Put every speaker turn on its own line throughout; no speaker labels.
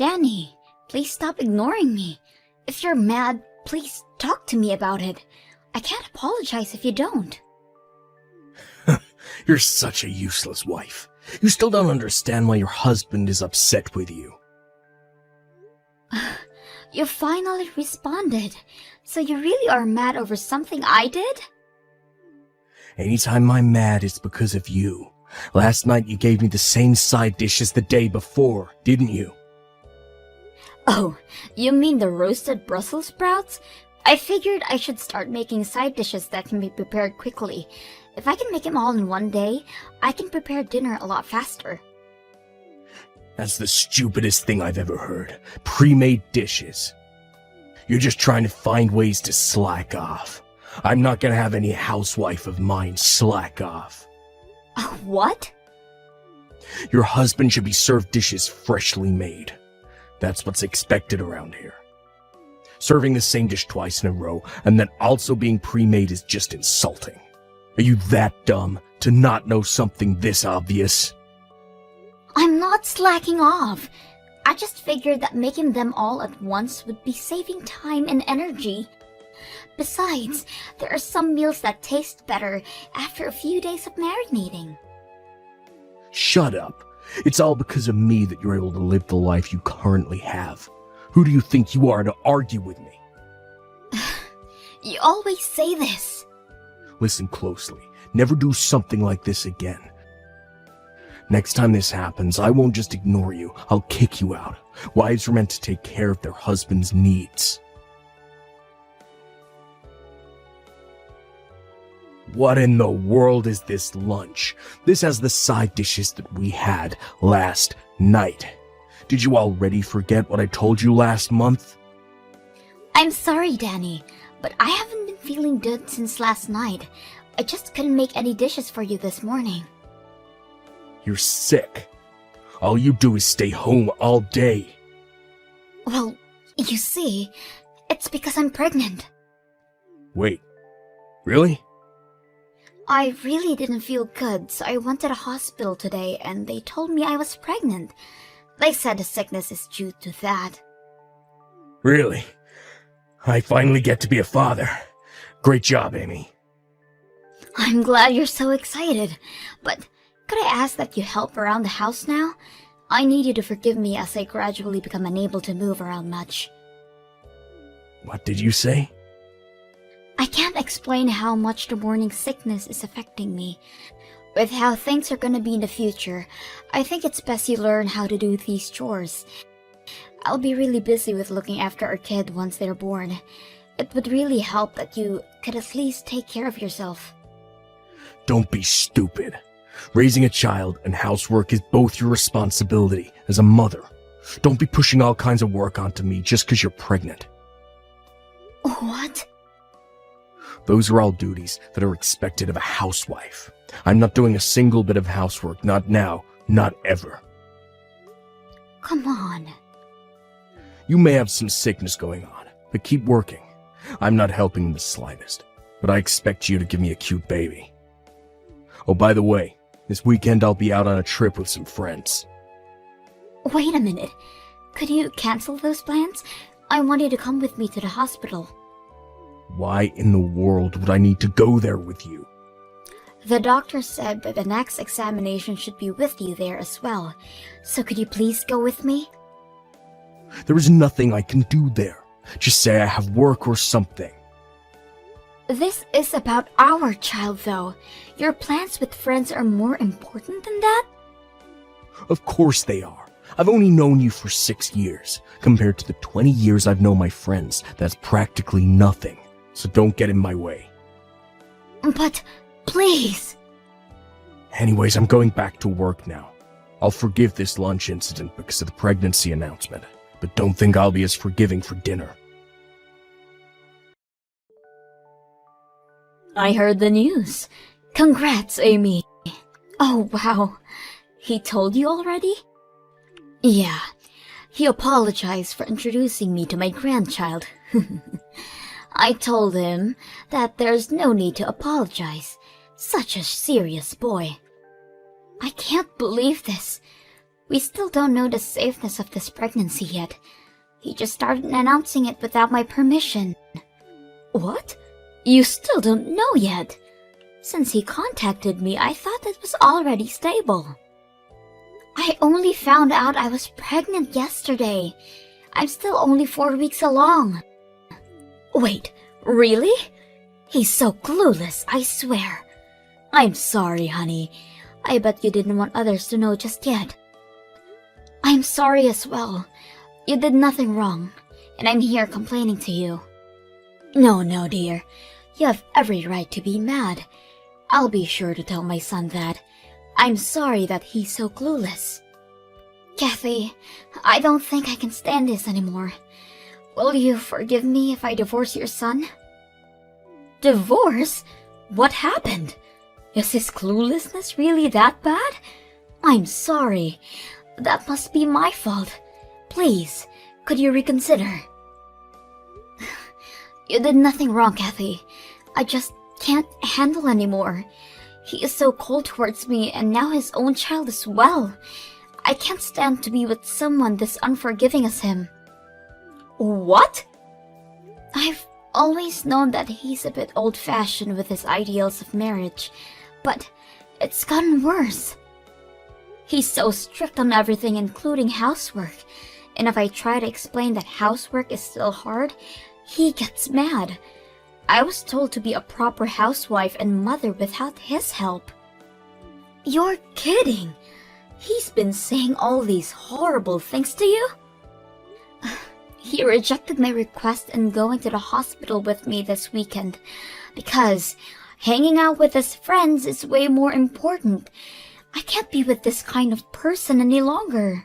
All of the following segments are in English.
Danny, please stop ignoring me. If you're mad, please talk to me about it. I can't apologize if you don't.
You're such a useless wife. You still don't understand why your husband is upset with you.
You finally responded. So you really are mad over something I did?
Anytime I'm mad, it's because of you. Last night you gave me the same side dish as the day before, didn't you?
Oh, you mean the roasted Brussels sprouts? I figured I should start making side dishes that can be prepared quickly. If I can make them all in one day, I can prepare dinner a lot faster.
That's the stupidest thing I've ever heard. Pre-made dishes. You're just trying to find ways to slack off. I'm not gonna have any housewife of mine slack off.
What?
Your husband should be served dishes freshly made. That's what's expected around here. Serving the same dish twice in a row and then also being pre-made is just insulting. Are you that dumb to not know something this obvious?
I'm not slacking off. I just figured that making them all at once would be saving time and energy. Besides, there are some meals that taste better after a few days of marinating.
Shut up. It's all because of me that you're able to live the life you currently have. Who do you think you are to argue with me?
You always say this.
Listen closely. Never do something like this again. Next time this happens, I won't just ignore you. I'll kick you out. Wives are meant to take care of their husband's needs. What in the world is this lunch? This has the side dishes that we had last night. Did you already forget what I told you last month?
I'm sorry, Danny, but I haven't been feeling good since last night. I just couldn't make any dishes for you this morning.
You're sick. All you do is stay home all day.
Well, you see, it's because I'm pregnant.
Wait, really?
I really didn't feel good, so I went to the hospital today and they told me I was pregnant. They said the sickness is due to that.
Really? I finally get to be a father. Great job, Amy.
I'm glad you're so excited, but could I ask that you help around the house now? I need you to forgive me as I gradually become unable to move around much.
What did you say?
I can't explain how much the morning sickness is affecting me. With how things are gonna be in the future, I think it's best you learn how to do these chores. I'll be really busy with looking after our kid once they're born. It would really help that you could at least take care of yourself.
Don't be stupid. Raising a child and housework is both your responsibility as a mother. Don't be pushing all kinds of work onto me just because you're pregnant.
What?
Those are all duties that are expected of a housewife. I'm not doing a single bit of housework, not now, not ever.
Come on.
You may have some sickness going on, but keep working. I'm not helping in the slightest, but I expect you to give me a cute baby. Oh, by the way, this weekend I'll be out on a trip with some friends.
Wait a minute. Could you cancel those plans? I want you to come with me to the hospital.
Why in the world would I need to go there with you?
The doctor said that the next examination should be with you there as well. So could you please go with me?
There is nothing I can do there. Just say I have work or something.
This is about our child, though. Your plans with friends are more important than that?
Of course they are. I've only known you for 6 years. Compared to the 20 years I've known my friends, that's practically nothing. So don't get in my way.
But, please.
Anyways, I'm going back to work now. I'll forgive this lunch incident because of the pregnancy announcement, but don't think I'll be as forgiving for dinner.
I heard the news. Congrats, Amy. Oh, wow. He told you already? Yeah. He apologized for introducing me to my grandchild. I told him that there's no need to apologize. Such a serious boy. I can't believe this. We still don't know the safeness of this pregnancy yet. He just started announcing it without my permission. What? You still don't know yet? Since he contacted me, I thought it was already stable. I only found out I was pregnant yesterday. I'm still only 4 weeks along. Wait, really? He's so clueless, I swear. I'm sorry, honey. I bet you didn't want others to know just yet. I'm sorry as well. You did nothing wrong, and I'm here complaining to you. No, dear. You have every right to be mad. I'll be sure to tell my son that. I'm sorry that he's so clueless. Kathy, I don't think I can stand this anymore. Will you forgive me if I divorce your son? Divorce? What happened? Is his cluelessness really that bad? I'm sorry. That must be my fault. Please, could you reconsider? You did nothing wrong, Kathy. I just can't handle anymore. He is so cold towards me, and now his own child as well. I can't stand to be with someone this unforgiving as him. What? I've always known that he's a bit old-fashioned with his ideals of marriage, but it's gotten worse. He's so strict on everything, including housework, and if I try to explain that housework is still hard, he gets mad. I was told to be a proper housewife and mother without his help. You're kidding! He's been saying all these horrible things to you? He rejected my request and going to the hospital with me this weekend because hanging out with his friends is way more important. I can't be with this kind of person any longer.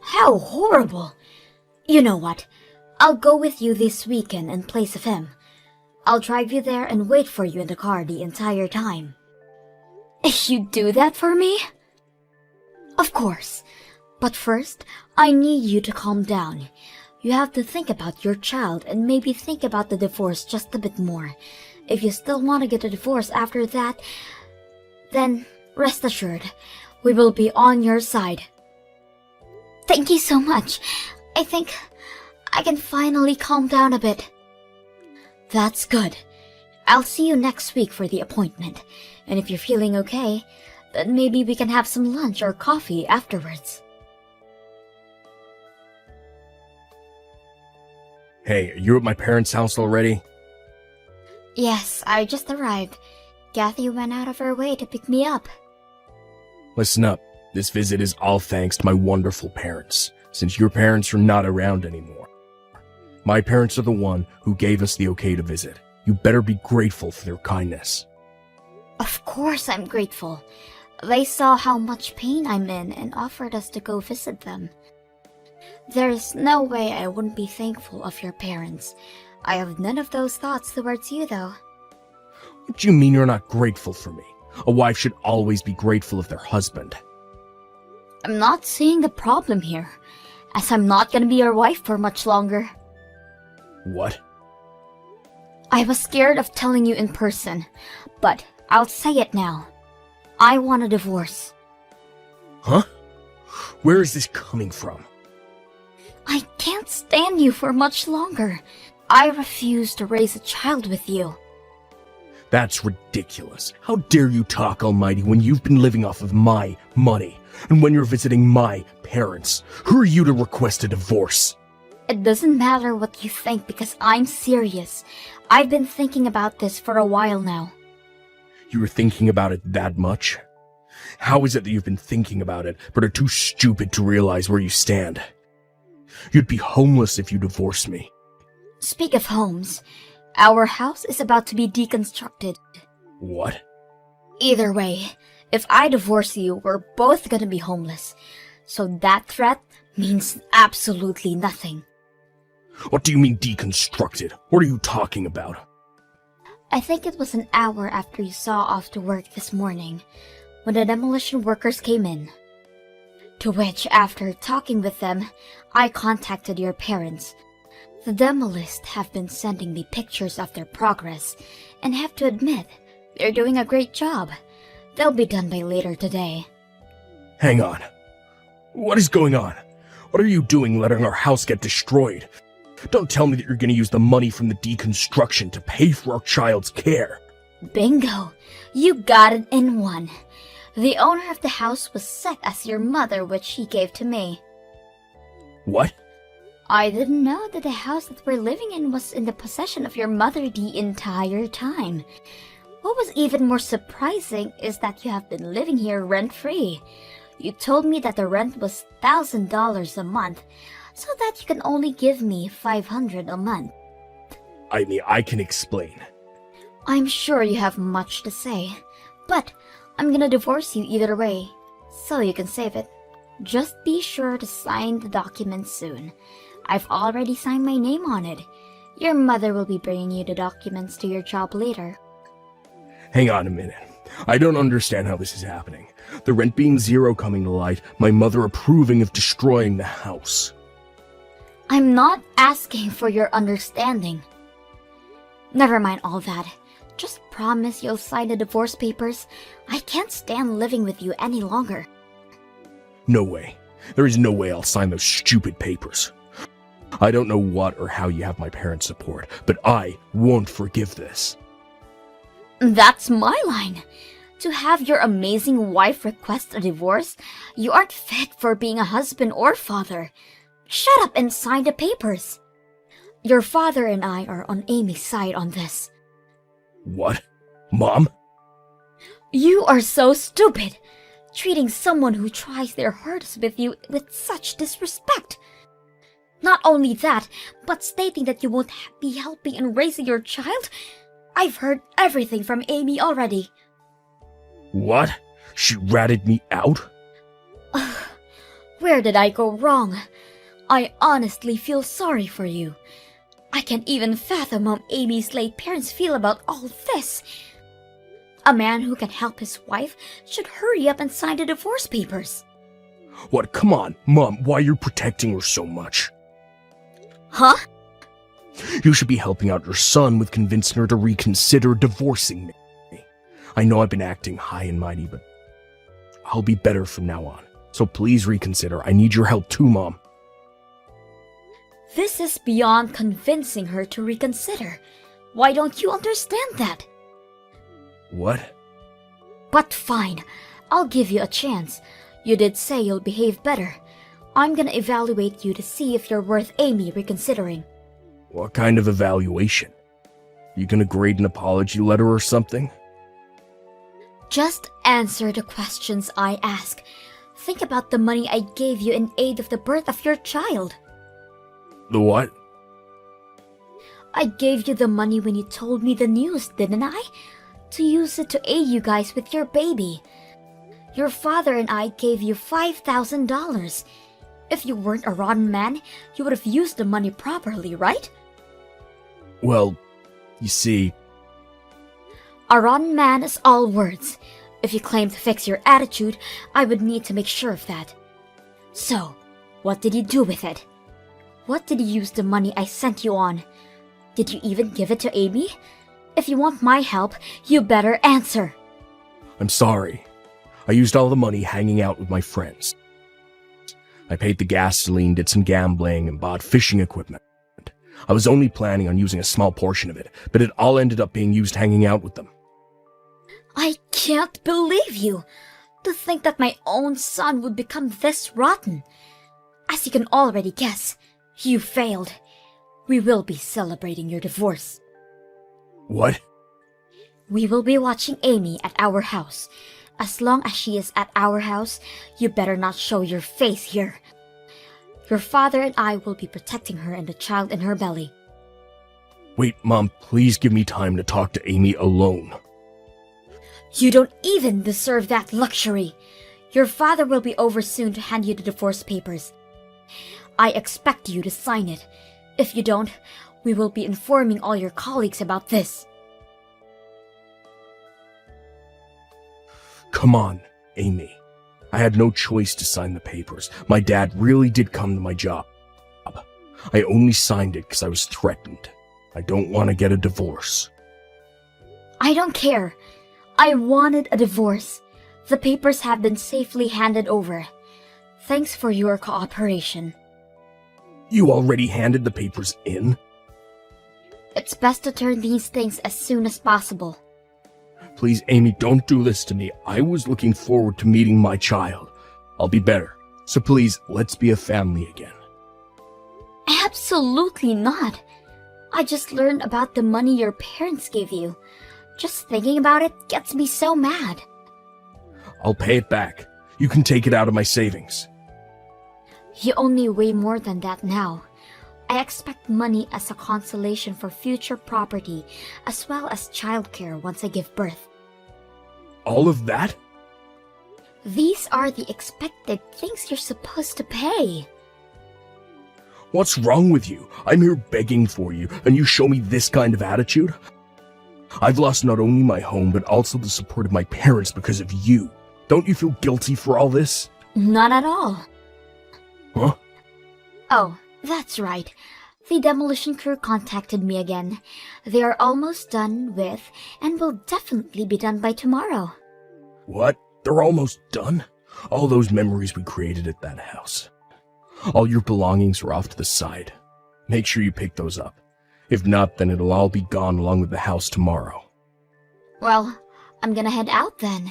How horrible! You know what? I'll go with you this weekend in place of him. I'll drive you there and wait for you in the car the entire time. You do that for me? Of course. But first, I need you to calm down. You have to think about your child and maybe think about the divorce just a bit more. If you still want to get a divorce after that, then rest assured, we will be on your side. Thank you so much. I think I can finally calm down a bit. That's good. I'll see you next week for the appointment. And if you're feeling okay, then maybe we can have some lunch or coffee afterwards.
Hey, are you at my parents' house already?
Yes, I just arrived. Kathy went out of her way to pick me up.
Listen up. This visit is all thanks to my wonderful parents, since your parents are not around anymore. My parents are the one who gave us the okay to visit. You better be grateful for their kindness.
Of course I'm grateful. They saw how much pain I'm in and offered us to go visit them. There is no way I wouldn't be thankful of your parents. I have none of those thoughts towards you, though.
What do you mean you're not grateful for me? A wife should always be grateful of their husband.
I'm not seeing the problem here, as I'm not gonna be your wife for much longer.
What?
I was scared of telling you in person, but I'll say it now. I want a divorce.
Huh? Where is this coming from?
I can't stand you for much longer. I refuse to raise a child with you.
That's ridiculous. How dare you talk, Almighty, when you've been living off of my money, and when you're visiting my parents? Who are you to request a divorce?
It doesn't matter what you think because I'm serious. I've been thinking about this for a while now.
You were thinking about it that much? How is it that you've been thinking about it, but are too stupid to realize where you stand? You'd be homeless if you divorced me.
Speak of homes, our house is about to be deconstructed.
What?
Either way, if I divorce you, we're both gonna be homeless. So that threat means absolutely nothing.
What do you mean deconstructed? What are you talking about?
I think it was an hour after you saw off to work this morning, when the demolition workers came in. To which, after talking with them, I contacted your parents. The demolists have been sending me pictures of their progress, and have to admit, they're doing a great job. They'll be done by later today.
Hang on. What is going on? What are you doing letting our house get destroyed? Don't tell me that you're going to use the money from the deconstruction to pay for our child's care.
Bingo! You got it in one. The owner of the house was sick as your mother, which he gave to me.
What?
I didn't know that the house that we're living in was in the possession of your mother the entire time. What was even more surprising is that you have been living here rent-free. You told me that the rent was $1,000 a month, so that you can only give me $500 a month.
I mean, I can explain.
I'm sure you have much to say, but I'm gonna divorce you either way, so you can save it. Just be sure to sign the document soon. I've already signed my name on it. Your mother will be bringing you the documents to your job later.
Hang on a minute. I don't understand how this is happening. The rent being zero coming to light, my mother approving of destroying the house.
I'm not asking for your understanding. Never mind all that. Just promise you'll sign the divorce papers. I can't stand living with you any longer.
No way. There is no way I'll sign those stupid papers. I don't know what or how you have my parents' support, but I won't forgive this.
That's my line. To have your amazing wife request a divorce, you aren't fit for being a husband or father. Shut up and sign the papers. Your father and I are on Amy's side on this.
What? Mom?
You are so stupid, treating someone who tries their hardest with you with such disrespect. Not only that, but stating that you won't be helping in raising your child. I've heard everything from Amy already.
What? She ratted me out?
Where did I go wrong? I honestly feel sorry for you. I can't even fathom how Amy's late parents feel about all this. A man who can help his wife should hurry up and sign the divorce papers.
What? Come on, Mom, why are you protecting her so much?
Huh?
You should be helping out your son with convincing her to reconsider divorcing me. I know I've been acting high and mighty, but I'll be better from now on. So please reconsider. I need your help too, Mom.
This is beyond convincing her to reconsider. Why don't you understand that?
What?
But fine, I'll give you a chance. You did say you'll behave better. I'm gonna evaluate you to see if you're worth Amy reconsidering.
What kind of evaluation? You gonna grade an apology letter or something?
Just answer the questions I ask. Think about the money I gave you in aid of the birth of your child.
The what?
I gave you the money when you told me the news, didn't I? To use it to aid you guys with your baby. Your father and I gave you $5,000. If you weren't a rotten man, you would have used the money properly, right?
Well, you see...
A rotten man is all words. If you claim to fix your attitude, I would need to make sure of that. So, what did you do with it? What did you use the money I sent you on? Did you even give it to Amy? If you want my help, you better answer.
I'm sorry. I used all the money hanging out with my friends. I paid the gasoline, did some gambling, and bought fishing equipment. I was only planning on using a small portion of it, but it all ended up being used hanging out with them.
I can't believe you! To think that my own son would become this rotten. As you can already guess, you failed. We will be celebrating your divorce.
What?
We will be watching Amy at our house. As long as she is at our house, you better not show your face here. Your father and I will be protecting her and the child in her belly.
Wait, Mom, please give me time to talk to Amy alone.
You don't even deserve that luxury. Your father will be over soon to hand you the divorce papers. I expect you to sign it. If you don't, we will be informing all your colleagues about this.
Come on, Amy. I had no choice to sign the papers. My dad really did come to my job. I only signed it because I was threatened. I don't want to get a divorce.
I don't care. I wanted a divorce. The papers have been safely handed over. Thanks for your cooperation.
You already handed the papers in?
It's best to turn these things as soon as possible.
Please, Amy, don't do this to me. I was looking forward to meeting my child. I'll be better. So please, let's be a family again.
Absolutely not. I just learned about the money your parents gave you. Just thinking about it gets me so mad.
I'll pay it back. You can take it out of my savings.
You owe me way more than that now. I expect money as a consolation for future property, as well as childcare once I give birth.
All of that?
These are the expected things you're supposed to pay.
What's wrong with you? I'm here begging for you, and you show me this kind of attitude? I've lost not only my home, but also the support of my parents because of you. Don't you feel guilty for all this?
Not at all.
Huh?
Oh, that's right. The demolition crew contacted me again. They are almost done with, and will definitely be done by tomorrow.
What? They're almost done? All those memories we created at that house. All your belongings are off to the side. Make sure you pick those up. If not, then it'll all be gone along with the house tomorrow.
Well, I'm gonna head out then.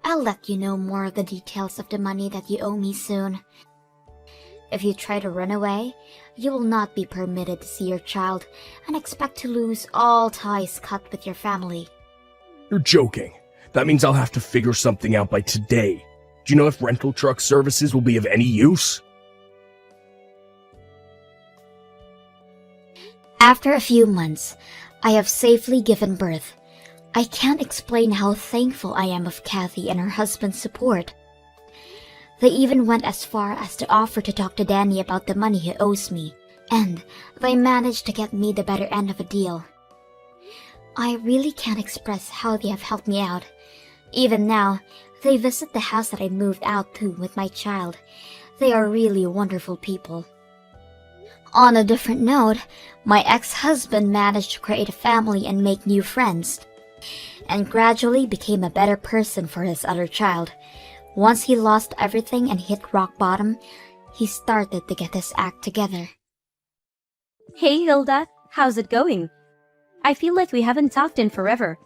I'll let you know more of the details of the money that you owe me soon. If you try to run away, you will not be permitted to see your child and expect to lose all ties cut with your family.
You're joking. That means I'll have to figure something out by today. Do you know if rental truck services will be of any use?
After a few months, I have safely given birth. I can't explain how thankful I am of Kathy and her husband's support. They even went as far as to offer to talk to Danny about the money he owes me, and they managed to get me the better end of a deal. I really can't express how they have helped me out. Even now, they visit the house that I moved out to with my child. They are really wonderful people. On a different note, my ex-husband managed to create a family and make new friends, and gradually became a better person for his other child. Once he lost everything and hit rock bottom, he started to get his act together.
Hey Hilda, how's it going? I feel like we haven't talked in forever.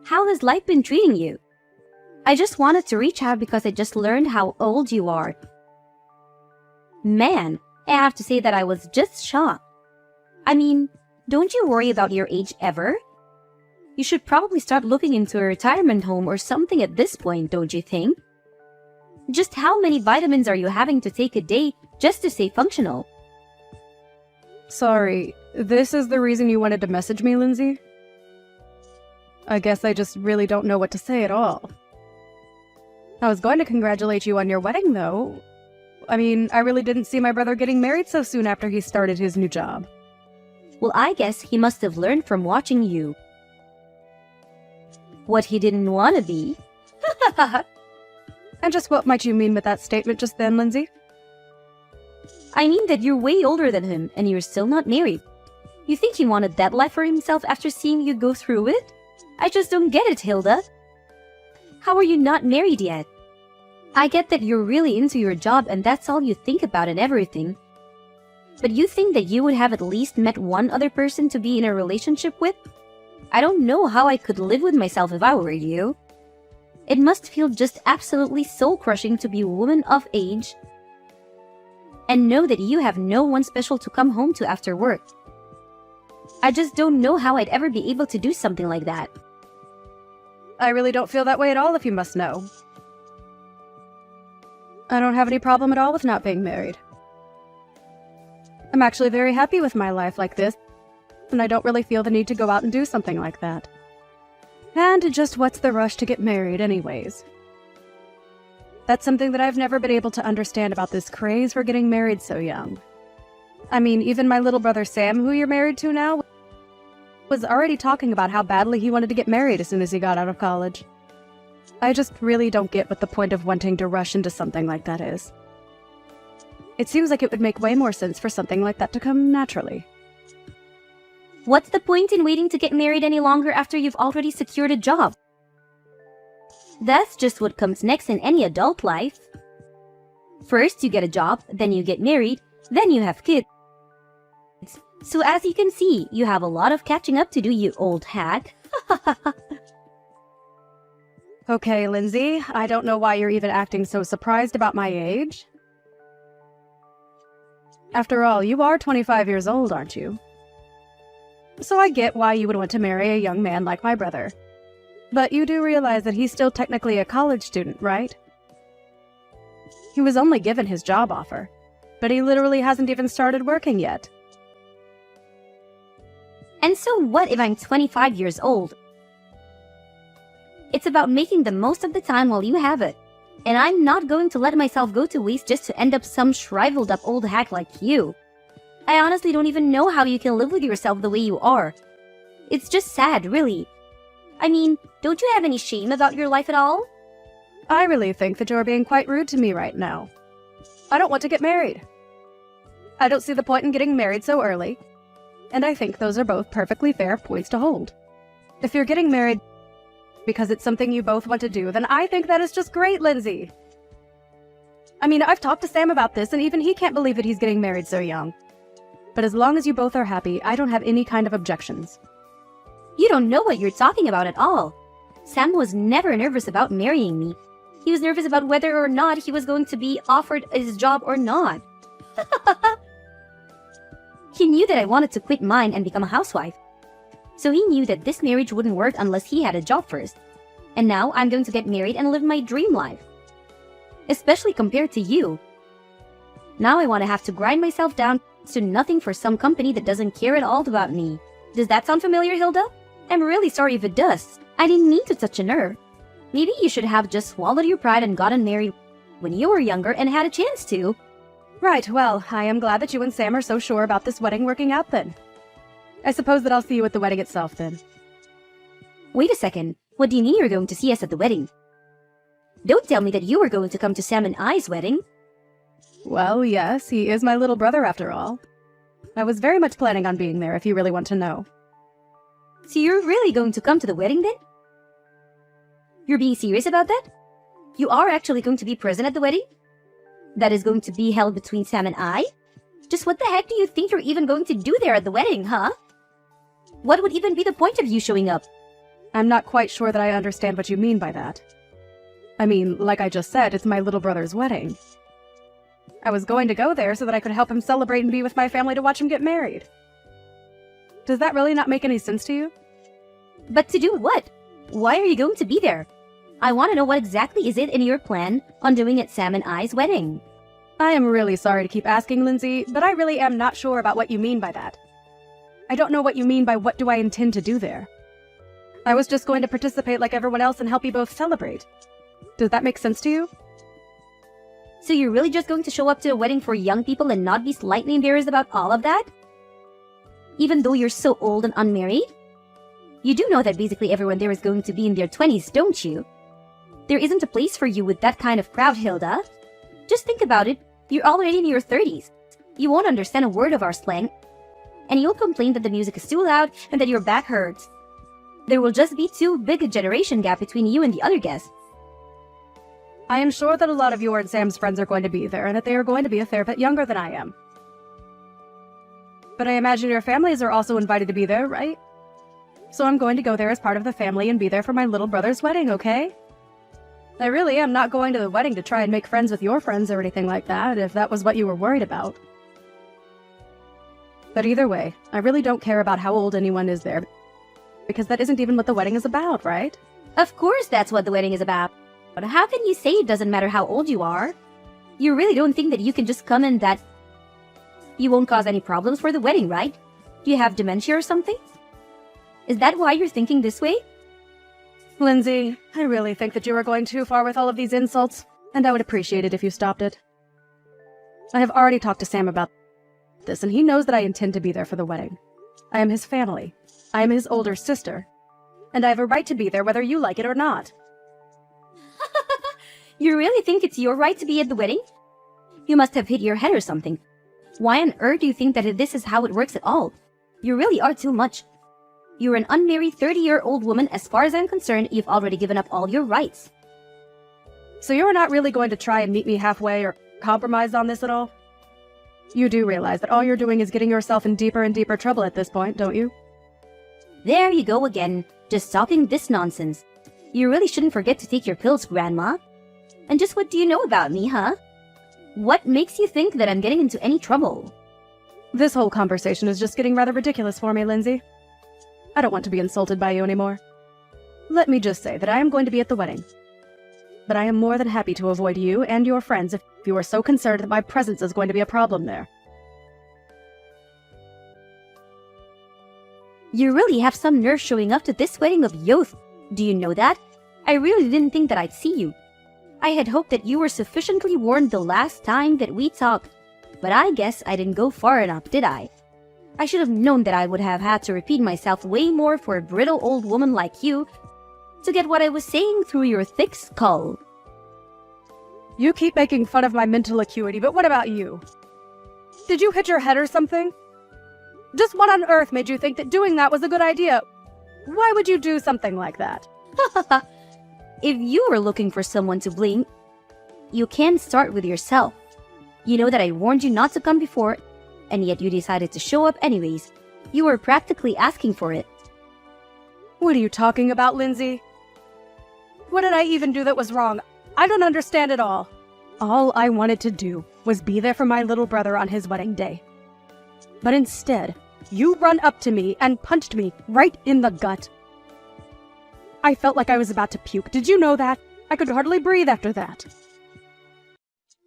How has life been treating you? I just wanted to reach out because I just learned how old you are. Man, I have to say that I was just shocked. I mean, don't you worry about your age ever? You should probably start looking into a retirement home or something at this point, don't you think? Just how many vitamins are you having to take a day just to stay functional?
Sorry, this is the reason you wanted to message me, Lindsay? I guess I just really don't know what to say at all. I was going to congratulate you on your wedding, though. I mean, I really didn't see my brother getting married so soon after he started his new job.
Well, I guess he must have learned from watching you. What he didn't want to be.
And just what might you mean with that statement just then, Lindsay?
I mean that you're way older than him and you're still not married. You think he wanted that life for himself after seeing you go through it? I just don't get it, Hilda. How are you not married yet? I get that you're really into your job and that's all you think about and everything. But you think that you would have at least met one other person to be in a relationship with? I don't know how I could live with myself if I were you. It must feel just absolutely soul-crushing to be a woman of age and know that you have no one special to come home to after work. I just don't know how I'd ever be able to do something like that.
I really don't feel that way at all, if you must know. I don't have any problem at all with not being married. I'm actually very happy with my life like this, and I don't really feel the need to go out and do something like that. And just what's the rush to get married anyways? That's something that I've never been able to understand about this craze for getting married so young. I mean, even my little brother Sam, who you're married to now, was already talking about how badly he wanted to get married as soon as he got out of college. I just really don't get what the point of wanting to rush into something like that is. It seems like it would make way more sense for something like that to come naturally.
What's the point in waiting to get married any longer after you've already secured a job? That's just what comes next in any adult life. First, you get a job, then you get married, then you have kids. So as you can see, you have a lot of catching up to do, you old hag.
Okay, Lindsay, I don't know why you're even acting so surprised about my age. After all, you are 25 years old, aren't you? So I get why you would want to marry a young man like my brother. But you do realize that he's still technically a college student, right? He was only given his job offer, but he literally hasn't even started working yet.
And so what if I'm 25 years old? It's about making the most of the time while you have it. And I'm not going to let myself go to waste just to end up some shriveled up old hack like you. I honestly don't even know how you can live with yourself the way you are. It's just sad, really. I mean, don't you have any shame about your life at all?
I really think that you're being quite rude to me right now. I don't want to get married. I don't see the point in getting married so early. And I think those are both perfectly fair points to hold. If you're getting married because it's something you both want to do, then I think that is just great, Lindsay. I mean, I've talked to Sam about this, and even he can't believe that he's getting married so young. But as long as you both are happy, I don't have any kind of objections.
You don't know what you're talking about at all. Sam was never nervous about marrying me. He was nervous about whether or not he was going to be offered his job or not. He knew that I wanted to quit mine and become a housewife. So he knew that this marriage wouldn't work unless he had a job first. And now I'm going to get married and live my dream life. Especially compared to you. Now I want to have to grind myself down to nothing for some company that doesn't care at all about me. Does that sound familiar, Hilda? I'm really sorry if it does. I didn't mean to touch a nerve. Maybe you should have just swallowed your pride and gotten married when you were younger and had a chance to.
Right, well, I am glad that you and Sam are so sure about this wedding working out then. I suppose that I'll see you at the wedding itself then.
Wait a second. What do you mean you're going to see us at the wedding? Don't tell me that you are going to come to Sam and I's wedding.
Well, yes, he is my little brother after all. I was very much planning on being there if you really want to know.
So you're really going to come to the wedding then? You're being serious about that? You are actually going to be present at the wedding? That is going to be held between Sam and I? Just what the heck do you think you're even going to do there at the wedding, huh? What would even be the point of you showing up?
I'm not quite sure that I understand what you mean by that. I mean, like I just said, it's my little brother's wedding. I was going to go there so that I could help him celebrate and be with my family to watch him get married. Does that really not make any sense to you?
But to do what? Why are you going to be there? I want to know what exactly is it in your plan on doing at Sam and I's wedding.
I am really sorry to keep asking, Lindsay, but I really am not sure about what you mean by that. I don't know what you mean by what do I intend to do there. I was just going to participate like everyone else and help you both celebrate. Does that make sense to you?
So you're really just going to show up to a wedding for young people and not be slightly embarrassed about all of that? Even though you're so old and unmarried? You do know that basically everyone there is going to be in their 20s, don't you? There isn't a place for you with that kind of crowd, Hilda. Just think about it. You're already in your 30s. You won't understand a word of our slang. And you'll complain that the music is too loud and that your back hurts. There will just be too big a generation gap between you and the other guests.
I am sure that a lot of your and Sam's friends are going to be there and that they are going to be a fair bit younger than I am. But I imagine your families are also invited to be there, right? So I'm going to go there as part of the family and be there for my little brother's wedding, okay? I really am not going to the wedding to try and make friends with your friends or anything like that, if that was what you were worried about. But either way, I really don't care about how old anyone is there, because that isn't even what the wedding is about, right?
Of course that's what the wedding is about. But how can you say it doesn't matter how old you are? You really don't think that you can just come and that you won't cause any problems for the wedding, right? Do you have dementia or something? Is that why you're thinking this way?
Lindsay, I really think that you are going too far with all of these insults, and I would appreciate it if you stopped it. I have already talked to Sam about this, and he knows that I intend to be there for the wedding. I am his family. I am his older sister. And I have a right to be there whether you like it or not.
You really think it's your right to be at the wedding? You must have hit your head or something. Why on earth do you think that this is how it works at all? You really are too much. You're an unmarried 30-year-old woman. As far as I'm concerned, you've already given up all your rights.
So you're not really going to try and meet me halfway or compromised on this at all? You do realize that all you're doing is getting yourself in deeper and deeper trouble at this point, don't you?
There you go again, just talking this nonsense. You really shouldn't forget to take your pills, Grandma. And just what do you know about me, huh? What makes you think that I'm getting into any trouble?
This whole conversation is just getting rather ridiculous for me, Lindsay. I don't want to be insulted by you anymore. Let me just say that I am going to be at the wedding. But I am more than happy to avoid you and your friends if you are so concerned that my presence is going to be a problem there.
You really have some nerve showing up to this wedding of Yoth. Do you know that? I really didn't think that I'd see you. I had hoped that you were sufficiently warned the last time that we talked, but I guess I didn't go far enough, did I? I should have known that I would have had to repeat myself way more for a brittle old woman like you to get what I was saying through your thick skull.
You keep making fun of my mental acuity, but what about you? Did you hit your head or something? Just what on earth made you think that doing that was a good idea? Why would you do something like that?
If you were looking for someone to blame, you can start with yourself. You know that I warned you not to come before, and yet you decided to show up anyways. You were practically asking for it.
What are you talking about, Lindsay? What did I even do that was wrong? I don't understand it all. All I wanted to do was be there for my little brother on his wedding day. But instead, you run up to me and punched me right in the gut. I felt like I was about to puke. Did you know that? I could hardly breathe after that.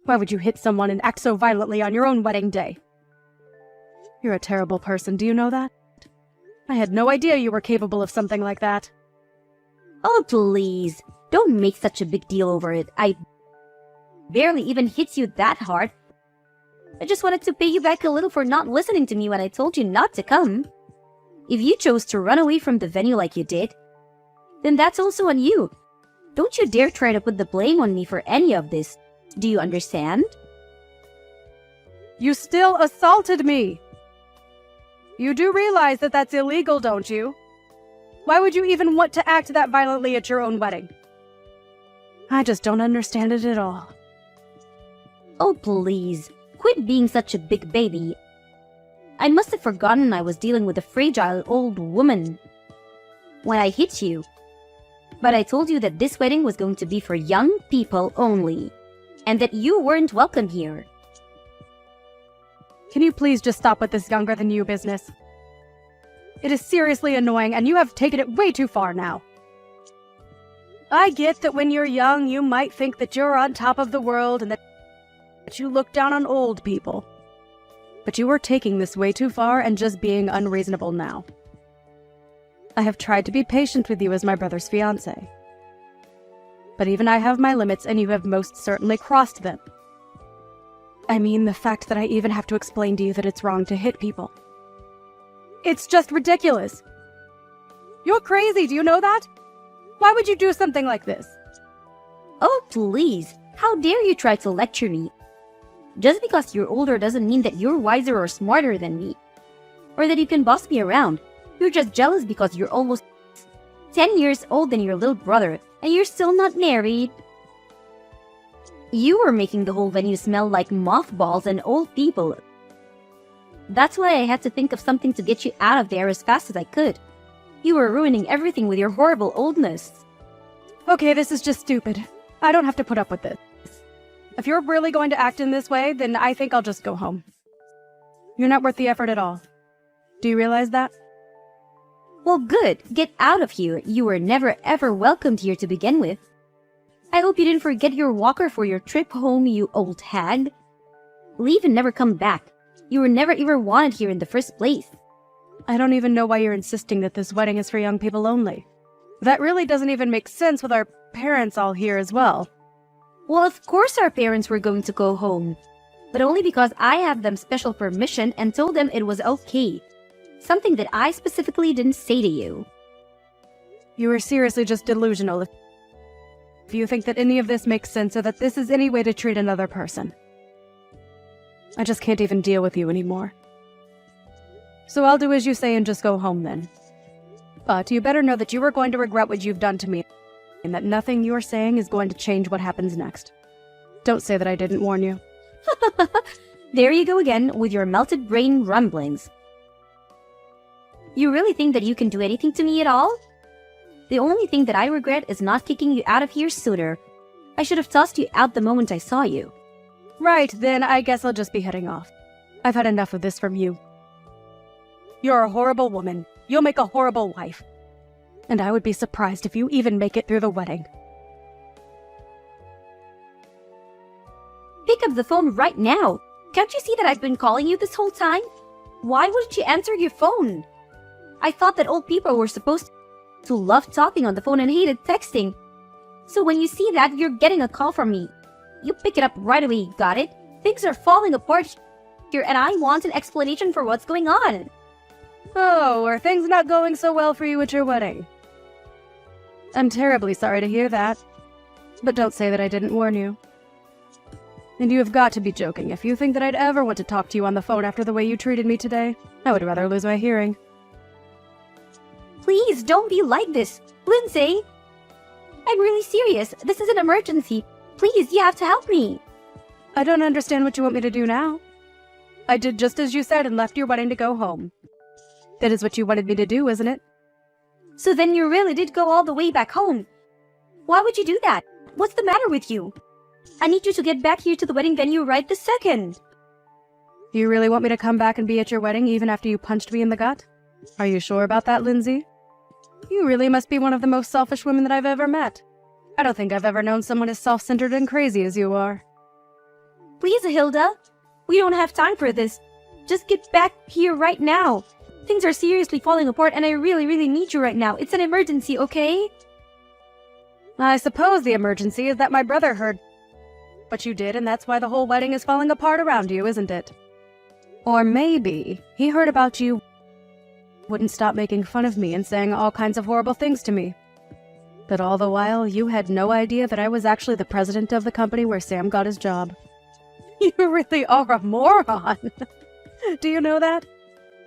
Why would you hit someone and act so violently on your own wedding day? You're a terrible person, do you know that? I had no idea you were capable of something like that.
Oh, please. Don't make such a big deal over it. I barely even hit you that hard. I just wanted to pay you back a little for not listening to me when I told you not to come. If you chose to run away from the venue like you did, then that's also on you. Don't you dare try to put the blame on me for any of this. Do you understand?
You still assaulted me. You do realize that that's illegal, don't you? Why would you even want to act that violently at your own wedding? I just don't understand it at all.
Oh, please. Quit being such a big baby. I must have forgotten I was dealing with a fragile old woman when I hit you. But I told you that this wedding was going to be for young people only, and that you weren't welcome here.
Can you please just stop with this younger than you business? It is seriously annoying, and you have taken it way too far now. I get that when you're young, you might think that you're on top of the world and that you look down on old people. But you are taking this way too far and just being unreasonable now. I have tried to be patient with you as my brother's fiancé. But even I have my limits, and you have most certainly crossed them. I mean, the fact that I even have to explain to you that it's wrong to hit people. It's just ridiculous. You're crazy, do you know that? Why would you do something like this?
Oh, please. How dare you try to lecture me? Just because you're older doesn't mean that you're wiser or smarter than me, or that you can boss me around. You're just jealous because you're almost 10 years older than your little brother, and you're still not married. You were making the whole venue smell like mothballs and old people. That's why I had to think of something to get you out of there as fast as I could. You were ruining everything with your horrible oldness.
Okay, this is just stupid. I don't have to put up with this. If you're really going to act in this way, then I think I'll just go home. You're not worth the effort at all. Do you realize that?
Well, good. Get out of here. You were never ever welcomed here to begin with. I hope you didn't forget your walker for your trip home, you old hag. Leave and never come back. You were never even wanted here in the first place.
I don't even know why you're insisting that this wedding is for young people only. That really doesn't even make sense with our parents all here as well.
Well, of course our parents were going to go home, but only because I have them special permission and told them it was okay. Something that I specifically didn't say to you.
You are seriously just delusional if you think that any of this makes sense or that this is any way to treat another person. I just can't even deal with you anymore. So I'll do as you say and just go home then. But you better know that you are going to regret what you've done to me, and that nothing you're saying is going to change what happens next. Don't say that I didn't warn you.
There you go again with your melted brain rumblings. You really think that you can do anything to me at all? The only thing that I regret is not kicking you out of here sooner. I should have tossed you out the moment I saw you.
Right, then I guess I'll just be heading off. I've had enough of this from you. You're a horrible woman. You'll make a horrible wife. And I would be surprised if you even make it through the wedding.
Pick up the phone right now. Can't you see that I've been calling you this whole time? Why wouldn't you answer your phone? I thought that old people were supposed to love talking on the phone and hated texting. So when you see that you're getting a call from me, you pick it up right away, got it? Things are falling apart here and I want an explanation for what's going on.
Oh, are things not going so well for you at your wedding? I'm terribly sorry to hear that. But don't say that I didn't warn you. And you have got to be joking if you think that I'd ever want to talk to you on the phone after the way you treated me today. I would rather lose my hearing.
Please don't be like this, Lindsay. I'm really serious. This is an emergency. Please, you have to help me.
I don't understand what you want me to do now. I did just as you said and left your wedding to go home. That is what you wanted me to do, isn't it?
So then you really did go all the way back home. Why would you do that? What's the matter with you? I need you to get back here to the wedding venue right this second.
You really want me to come back and be at your wedding even after you punched me in the gut? Are you sure about that, Lindsay? You really must be one of the most selfish women that I've ever met. I don't think I've ever known someone as self-centered and crazy as you are.
Please, Hilda. We don't have time for this. Just get back here right now. Things are seriously falling apart and I really, really need you right now. It's an emergency, okay?
I suppose the emergency is that my brother heard what you did and that's why the whole wedding is falling apart around you, isn't it? Or maybe he heard about you wouldn't stop making fun of me and saying all kinds of horrible things to me. But all the while, you had no idea that I was actually the president of the company where Sam got his job. You really are a moron. Do you know that?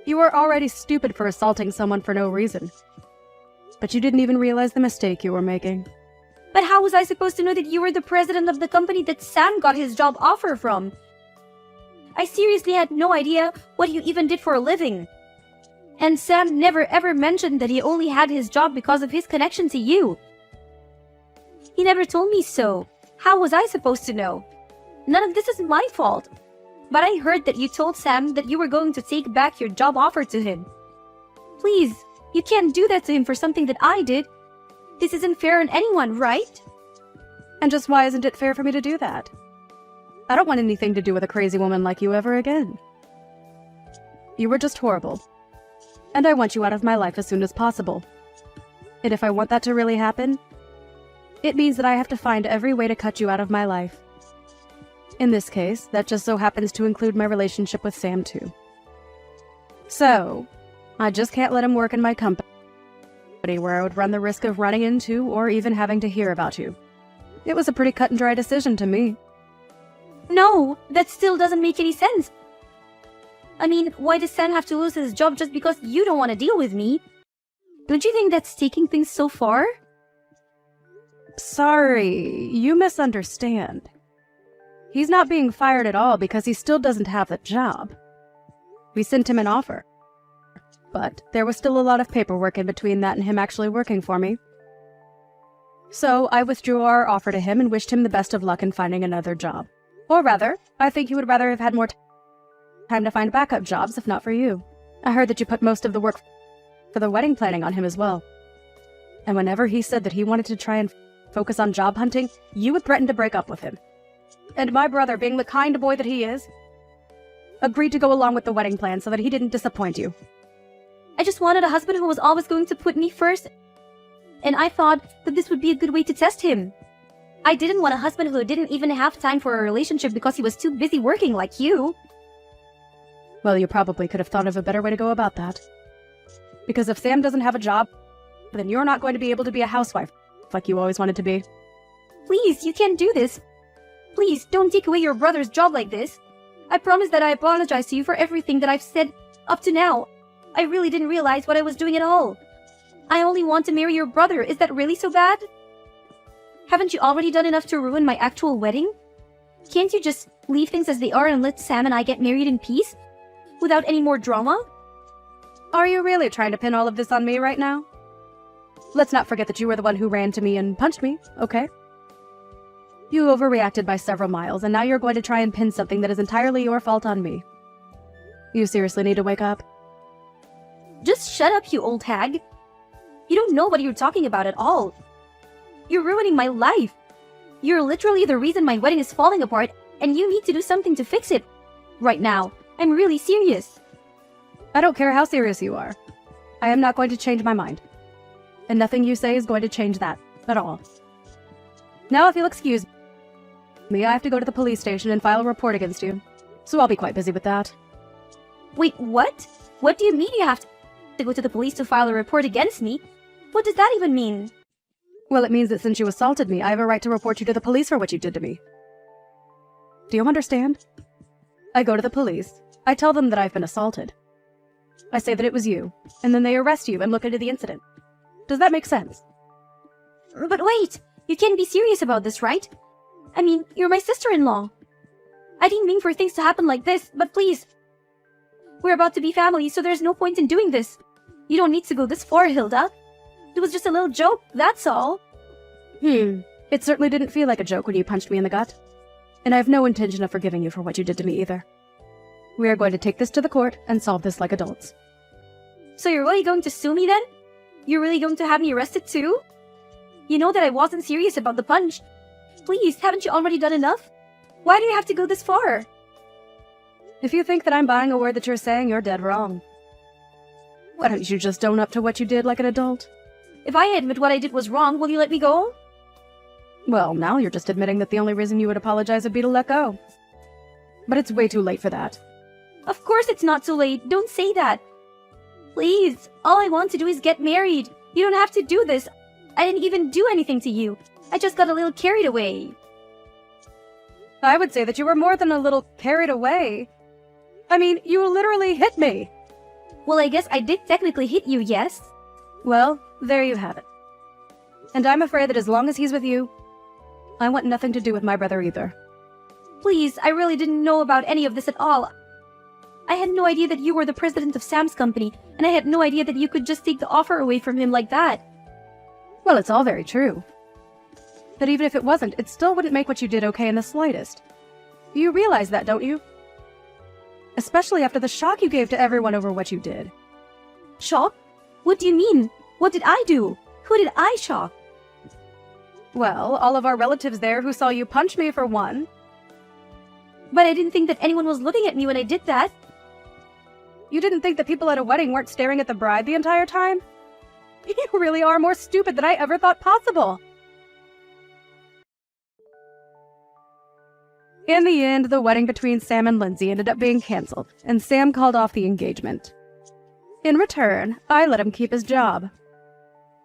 You were already stupid for assaulting someone for no reason. But you didn't even realize the mistake you were making.
But how was I supposed to know that you were the president of the company that Sam got his job offer from? I seriously had no idea what you even did for a living. And Sam never ever mentioned that he only had his job because of his connection to you. He never told me so. How was I supposed to know? None of this is my fault. But I heard that you told Sam that you were going to take back your job offer to him. Please, you can't do that to him for something that I did. This isn't fair on anyone, right?
And just why isn't it fair for me to do that? I don't want anything to do with a crazy woman like you ever again. You were just horrible. And I want you out of my life as soon as possible. And if I want that to really happen, it means that I have to find every way to cut you out of my life. In this case, that just so happens to include my relationship with Sam too. So, I just can't let him work in my company where I would run the risk of running into or even having to hear about you. It was a pretty cut and dry decision to me.
No, that still doesn't make any sense. I mean, why does Sam have to lose his job just because you don't want to deal with me? Don't you think that's taking things so far?
Sorry, you misunderstand. He's not being fired at all because he still doesn't have the job. We sent him an offer. But there was still a lot of paperwork in between that and him actually working for me. So I withdrew our offer to him and wished him the best of luck in finding another job. Or rather, I think he would rather have had more time to find backup jobs, if not for you. I heard that you put most of the work for the wedding planning on him as well. And whenever he said that he wanted to try and focus on job hunting, you would threaten to break up with him. And my brother, being the kind boy that he is, agreed to go along with the wedding plan so that he didn't disappoint you.
I just wanted a husband who was always going to put me first, and I thought that this would be a good way to test him. I didn't want a husband who didn't even have time for a relationship because he was too busy working like you.
Well, you probably could have thought of a better way to go about that. Because if Sam doesn't have a job, then you're not going to be able to be a housewife like you always wanted to be.
Please, you can't do this. Please, don't take away your brother's job like this. I promise that I apologize to you for everything that I've said up to now. I really didn't realize what I was doing at all. I only want to marry your brother. Is that really so bad? Haven't you already done enough to ruin my actual wedding? Can't you just leave things as they are and let Sam and I get married in peace? Without any more drama?
Are you really trying to pin all of this on me right now? Let's not forget that you were the one who ran to me and punched me, okay? You overreacted by several miles, and now you're going to try and pin something that is entirely your fault on me. You seriously need to wake up.
Just shut up, you old hag. You don't know what you're talking about at all. You're ruining my life. You're literally the reason my wedding is falling apart, and you need to do something to fix it. Right now. I'm really serious.
I don't care how serious you are. I am not going to change my mind. And nothing you say is going to change that at all. Now, if you'll excuse me, I have to go to the police station and file a report against you. So I'll be quite busy with that.
Wait, what? What do you mean you have to go to the police to file a report against me? What does that even mean?
Well, it means that since you assaulted me, I have a right to report you to the police for what you did to me. Do you understand? I go to the police. I tell them that I've been assaulted. I say that it was you, and then they arrest you and look into the incident. Does that make sense?
But wait! You can't be serious about this, right? I mean, you're my sister-in-law. I didn't mean for things to happen like this, but please. We're about to be family, so there's no point in doing this. You don't need to go this far, Hilda. It was just a little joke, that's all.
It certainly didn't feel like a joke when you punched me in the gut. And I have no intention of forgiving you for what you did to me either. We are going to take this to the court and solve this like adults.
So you're really going to sue me then? You're really going to have me arrested too? You know that I wasn't serious about the punch. Please, haven't you already done enough? Why do you have to go this far?
If you think that I'm buying a word that you're saying, you're dead wrong. Why don't you just own up to what you did like an adult?
If I admit what I did was wrong, will you let me go?
Well, now you're just admitting that the only reason you would apologize would be to let go. But it's way too late for that.
Of course it's not too late. Don't say that. Please, all I want to do is get married. You don't have to do this. I didn't even do anything to you. I just got a little carried away.
I would say that you were more than a little carried away. I mean, you literally hit me.
Well, I guess I did technically hit you, yes?
Well, there you have it. And I'm afraid that as long as he's with you, I want nothing to do with my brother either.
Please, I really didn't know about any of this at all. I had no idea that you were the president of Sam's company, and I had no idea that you could just take the offer away from him like that.
Well, it's all very true. But even if it wasn't, it still wouldn't make what you did okay in the slightest. You realize that, don't you? Especially after the shock you gave to everyone over what you did.
Shock? What do you mean? What did I do? Who did I shock?
Well, all of our relatives there who saw you punch me for one.
But I didn't think that anyone was looking at me when I did that.
You didn't think that people at a wedding weren't staring at the bride the entire time? You really are more stupid than I ever thought possible. In the end, the wedding between Sam and Lindsay ended up being cancelled, and Sam called off the engagement. In return, I let him keep his job.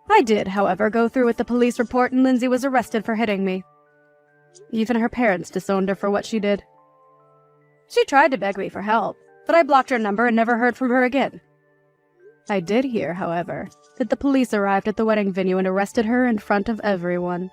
I did, however, go through with the police report, and Lindsay was arrested for hitting me. Even her parents disowned her for what she did. She tried to beg me for help, but I blocked her number and never heard from her again. I did hear, however, that the police arrived at the wedding venue and arrested her in front of everyone.